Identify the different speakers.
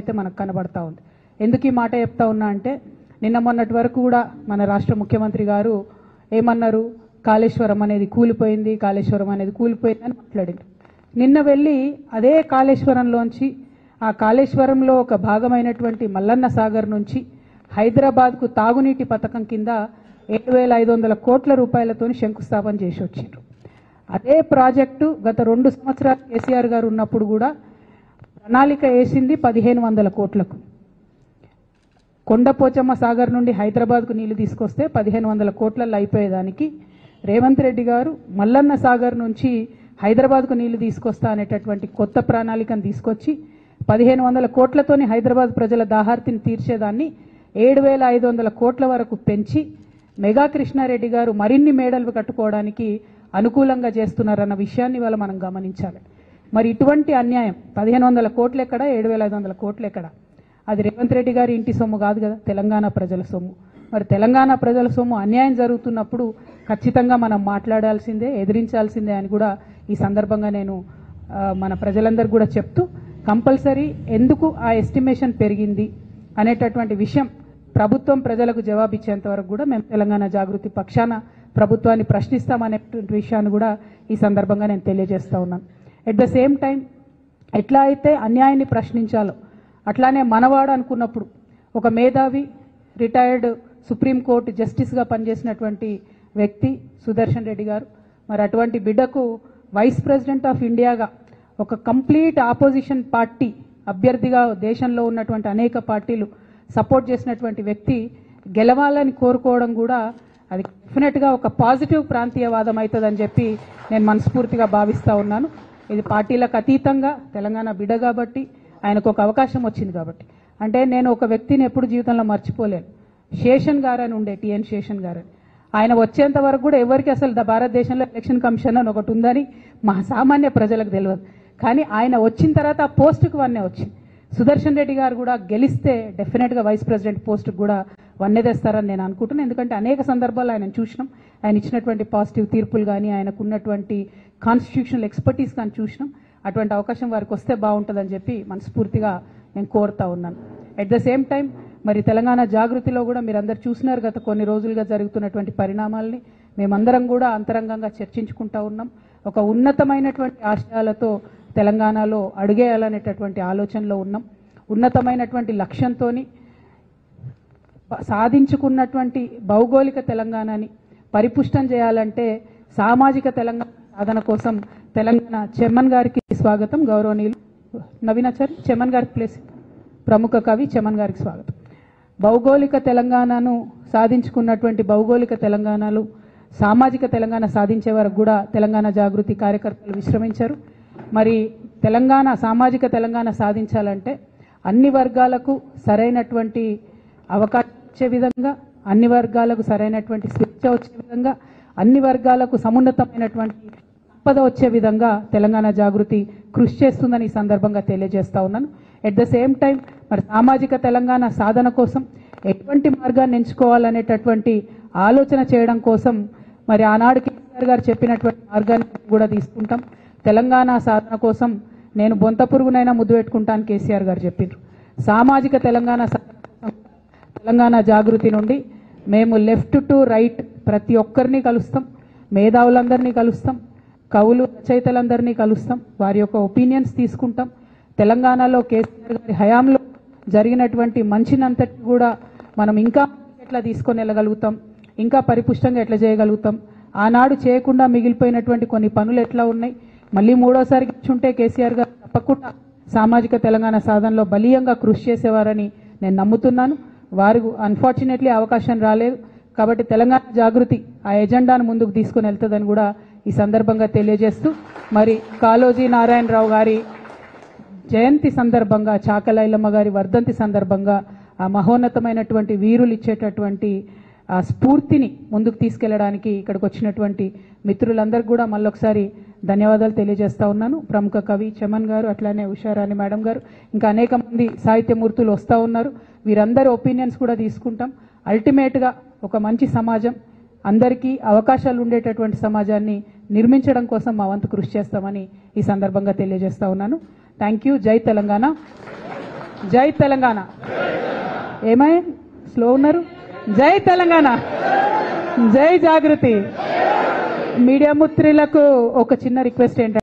Speaker 1: అయితే మనకు కనబడతా ఉంది. ఎందుకు ఈ మాట చెప్తా ఉన్నా అంటే నిన్న మొన్నటి వరకు కూడా మన రాష్ట్ర ముఖ్యమంత్రి గారు ఏమన్నారు, కాళేశ్వరం అనేది కూలిపోయింది, కాళేశ్వరం అనేది కూలిపోయింది అని మాట్లాడింది. నిన్న వెళ్ళి అదే కాళేశ్వరంలోంచి ఆ కాళేశ్వరంలో ఒక భాగమైనటువంటి మల్లన్న సాగర్ నుంచి హైదరాబాద్కు తాగునీటి పథకం కింద 7,500 కోట్ల రూపాయలతో శంకుస్థాపన చేసి వచ్చారు. అదే ప్రాజెక్టు గత 2 సంవత్సరాలు కేసీఆర్ గారు ఉన్నప్పుడు కూడా ప్రణాళిక వేసింది 1,500 కోట్లకు. కొండపోచమ్మ సాగర్ నుండి హైదరాబాద్కు నీళ్లు తీసుకొస్తే 1,500 కోట్లలో అయిపోయేదానికి రేవంత్ రెడ్డి గారు మల్లన్న సాగర్ నుంచి హైదరాబాద్కు నీళ్లు తీసుకొస్తా అనేటటువంటి కొత్త ప్రణాళికను తీసుకొచ్చి 1,500 కోట్లతోని హైదరాబాద్ ప్రజల దాహార్తిని తీర్చేదాన్ని 7,500 కోట్ల వరకు పెంచి మెగా కృష్ణారెడ్డి గారు మరిన్ని మేడలు కట్టుకోవడానికి అనుకూలంగా చేస్తున్నారన్న విషయాన్ని ఇవాళ మనం గమనించాలి. మరి ఇటువంటి అన్యాయం 1,500 కోట్లు ఎక్కడ, 7,500 కోట్లు ఎక్కడ? అది రేవంత్ రెడ్డి గారి ఇంటి సొమ్ము కాదు కదా, తెలంగాణ ప్రజల సొమ్ము. మరి తెలంగాణ ప్రజల సొమ్ము అన్యాయం జరుగుతున్నప్పుడు ఖచ్చితంగా మనం మాట్లాడాల్సిందే, ఎదిరించాల్సిందే అని కూడా ఈ సందర్భంగా నేను మన ప్రజలందరూ కూడా చెప్తూ, కంపల్సరీ ఎందుకు ఆ ఎస్టిమేషన్ పెరిగింది అనేటటువంటి విషయం ప్రభుత్వం ప్రజలకు జవాబిచ్చేంత వరకు కూడా మేము తెలంగాణ జాగృతి పక్షాన ప్రభుత్వాన్ని ప్రశ్నిస్తామనేటువంటి విషయాన్ని కూడా ఈ సందర్భంగా నేను తెలియజేస్తా ఉన్నాను. ఎట్ ద సేమ్ టైం ఎట్లా అయితే అన్యాయాన్ని ప్రశ్నించాలో అట్లానే మనవాడు అనుకున్నప్పుడు ఒక మేధావి రిటైర్డ్ సుప్రీంకోర్టు జస్టిస్గా పనిచేసినటువంటి వ్యక్తి సుదర్శన్ రెడ్డి గారు, మరి అటువంటి బిడ్డకు వైస్ ప్రెసిడెంట్ ఆఫ్ ఇండియాగా ఒక కంప్లీట్ ఆపోజిషన్ పార్టీ అభ్యర్థిగా దేశంలో ఉన్నటువంటి అనేక పార్టీలు సపోర్ట్ చేసినటువంటి వ్యక్తి గెలవాలని కోరుకోవడం కూడా అది డెఫినెట్గా ఒక పాజిటివ్ ప్రాంతీయవాదం అవుతుందని చెప్పి నేను మనస్ఫూర్తిగా భావిస్తూ ఉన్నాను. ఇది పార్టీలకు అతీతంగా తెలంగాణ బిడ్డ కాబట్టి ఆయనకు ఒక అవకాశం వచ్చింది కాబట్టి. అంటే నేను ఒక వ్యక్తిని ఎప్పుడు జీవితంలో మర్చిపోలేను. శేషన్ గారు అని ఉండే, టిఎన్ శేషన్ గారు అని. ఆయన వచ్చేంత వరకు కూడా ఎవరికి అసలు భారతదేశంలో ఎలక్షన్ కమిషన్ అని ఒకటి ఉందని మా సామాన్య ప్రజలకు తెలియదు. కానీ ఆయన వచ్చిన తర్వాత ఆ పోస్టుకు వన్నే వచ్చింది. సుదర్శన్ రెడ్డి గారు కూడా గెలిస్తే డెఫినెట్గా వైస్ ప్రెసిడెంట్ పోస్టుకు కూడా వన్నే తెస్తారని నేను అనుకుంటున్నాను. ఎందుకంటే అనేక సందర్భాల్లో ఆయన చూసినాం, ఆయన ఇచ్చినటువంటి పాజిటివ్ తీర్పులు కానీ ఆయనకు ఉన్నటువంటి కాన్స్టిట్యూషనల్ ఎక్స్పర్టీస్ కానీ చూసినాం. అటువంటి అవకాశం వారికి వస్తే బాగుంటుందని చెప్పి మనస్ఫూర్తిగా నేను కోరుతా ఉన్నాను. ఎట్ ద సేమ్ టైం మరి తెలంగాణ జాగృతిలో కూడా మీరందరూ చూసినారు గత కొన్ని రోజులుగా జరుగుతున్నటువంటి పరిణామాలని మేమందరం కూడా అంతరంగంగా చర్చించుకుంటూ ఉన్నాం. ఒక ఉన్నతమైనటువంటి ఆశయాలతో తెలంగాణలో అడుగేయాలనేటటువంటి ఆలోచనలో ఉన్నాం. ఉన్నతమైనటువంటి లక్ష్యంతో సాధించుకున్నటువంటి భౌగోళిక తెలంగాణని పరిపుష్టం చేయాలంటే సామాజిక తెలంగాణ సాధన కోసం తెలంగాణ చెమ్మన్ గారికి స్వాగతం. గౌరవనీయులు నవీనాచారి చెమ్మన్ గారికి ప్లేస్, ప్రముఖ కవి చెమ్మన్ గారికి స్వాగతం. భౌగోళిక తెలంగాణను సాధించుకున్నటువంటి భౌగోళిక తెలంగాణలు సామాజిక తెలంగాణ సాధించే వరకు కూడా తెలంగాణ జాగృతి కార్యకర్తలు విశ్రమించారు. మరి తెలంగాణ సామాజిక తెలంగాణ సాధించాలంటే అన్ని వర్గాలకు సరైనటువంటి అవకాశం వచ్చే విధంగా, అన్ని వర్గాలకు సరైనటువంటి స్వేచ్ఛ వచ్చే విధంగా, అన్ని వర్గాలకు సమున్నతమైనటువంటి సంపద వచ్చే విధంగా తెలంగాణ జాగృతి కృషి చేస్తుందని ఈ సందర్భంగా తెలియజేస్తా ఉన్నాను. ఎట్ ద సేమ్ టైం మరి సామాజిక తెలంగాణ సాధన కోసం ఎటువంటి మార్గాన్ని ఎంచుకోవాలనేటటువంటి ఆలోచన చేయడం కోసం మరి ఆనాడు కేసీఆర్ గారు చెప్పినటువంటి మార్గాన్ని కూడా తీసుకుంటాం. తెలంగాణ సాధన కోసం నేను బొంత పురుగునైనా ముద్దు పెట్టుకుంటాను కేసీఆర్ గారు చెప్పారు. సామాజిక తెలంగాణ సాధన కోసం తెలంగాణ జాగృతి నుండి మేము లెఫ్ట్ టు రైట్ ప్రతి ఒక్కరిని కలుస్తాం, మేధావులందరినీ కలుస్తాం, కవులు రచయితలందరినీ కలుస్తాం, వారి యొక్క ఒపీనియన్స్ తీసుకుంటాం. తెలంగాణలో కేసీఆర్ గారి హయాంలో జరిగినటువంటి మంచినంతటి కూడా మనం ఇంకా ఎట్లా తీసుకొని వెళ్ళగలుగుతాం, ఇంకా పరిపుష్టంగా ఎట్లా చేయగలుగుతాం, ఆనాడు చేయకుండా మిగిలిపోయినటువంటి కొన్ని పనులు ఎట్లా ఉన్నాయి, మళ్ళీ మూడోసారి గెలుచుంటే కేసీఆర్ గారు తప్పకుండా సామాజిక తెలంగాణ సాధనలో బలీయంగా కృషి చేసేవారని నేను నమ్ముతున్నాను. వారు అన్ఫార్చునేట్లీ అవకాశం రాలేదు కాబట్టి తెలంగాణ జాగృతి ఆ ఎజెండాను ముందుకు తీసుకుని వెళ్తుందని కూడా ఈ సందర్భంగా తెలియజేస్తూ, మరి కాళోజీ నారాయణరావు గారి జయంతి సందర్భంగా, చాకలైలమ్మ గారి వర్ధంతి సందర్భంగా ఆ మహోన్నతమైనటువంటి వీరులు ఇచ్చేటటువంటి ఆ స్ఫూర్తిని ముందుకు తీసుకెళ్లడానికి ఇక్కడికి వచ్చినటువంటి మిత్రులందరికీ కూడా మళ్ళొకసారి ధన్యవాదాలు తెలియజేస్తా ఉన్నాను. ప్రముఖ కవి చెమన్ గారు, అట్లానే ఉషారాణి మేడం గారు, ఇంకా అనేక మంది సాహిత్యమూర్తులు వస్తూ ఉన్నారు. వీరందరి ఒపీనియన్స్ కూడా తీసుకుంటాం. అల్టిమేట్గా ఒక మంచి సమాజం, అందరికీ అవకాశాలు ఉండేటటువంటి సమాజాన్ని నిర్మించడం కోసం మా వంతు కృషి చేస్తామని ఈ సందర్భంగా తెలియజేస్తా ఉన్నాను. Thank you. జై తెలంగాణ. జై తెలంగాణ. ఏమై స్లో ఉన్నారు? జై తెలంగాణ, జై జాగృతి. మీడియా మిత్రులకు ఒక చిన్న రిక్వెస్ట్ ఏంటంటే